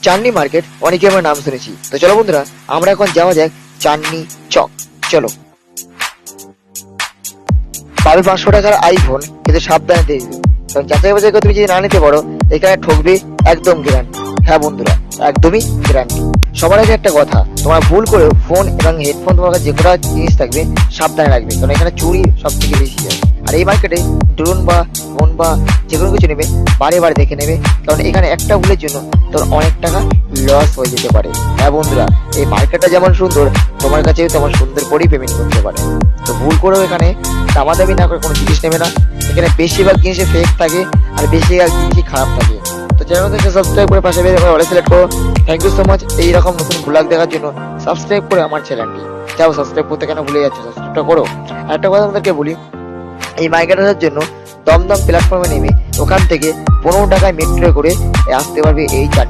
চাঁদনী market অনেকে আমরা নাম শুনেছি। তো চলো বন্ধুরা, আমরা এখন যাওয়া যাক চাঁদনী চক। চলো। পাবে 500 টাকার আইফোন, কিন্তু সাবধানে দেখবে, কারণ যাচাই বাছাই করে তুমি যদি না নিতে পারো এখানে ঠকবে, একদম গ্যারান্টি। হ্যাঁ বন্ধুরা, একদমই গ্যারান্টি। সবার আগে একটা কথা, তোমরা ভুল করেও ফোন এবং হেডফোন তোমার কাছে যে কোনো জিনিস থাকবে সাবধানে রাখবে, কারণ এখানে চুরি সব থেকে বেশি হয়। আর এই মার্কেটে ড্রোন বা ফোন বা যে কোনো কিছু নেবে বারে বারে দেখে নেবে, কারণ এখানে একটা ভুলের জন্য তোর অনেক টাকা লস হয়ে যেতে পারে। হ্যাঁ বন্ধুরা, এই মার্কেটটা যেমন সুন্দর, তোমার কাছে তেমন সুন্দর করেই পেমেন্ট করতে পারে। তো ভুল করেও এখানে দামাদামি না করে কোনো জিনিস নেবে না। এখানে বেশিরভাগ জিনিসে ফেক থাকে আর বেশিরভাগ জিনিসই খারাপ থাকে। তো চ্যানেলটাকে সাবস্ক্রাইব করে পাশে বেরিয়ে অলে সিলেক্ট করো। থ্যাংক ইউ সো মাচ এইরকম নতুন ব্লগ দেখার জন্য। সাবস্ক্রাইব করে আমার চ্যানেলটি যাও, সাবস্ক্রাইব করতে কেন ভুলে যাচ্ছ, সাবস্ক্রাইবটা করো। আর একটা কথা তোমাদেরকে বলি, এই মার্কেট আসার জন্য দমদম প্ল্যাটফর্মে নেমে ওখান থেকে 15 টাকায় মেট্রো করে আসতে পারবে এই চাঁদনী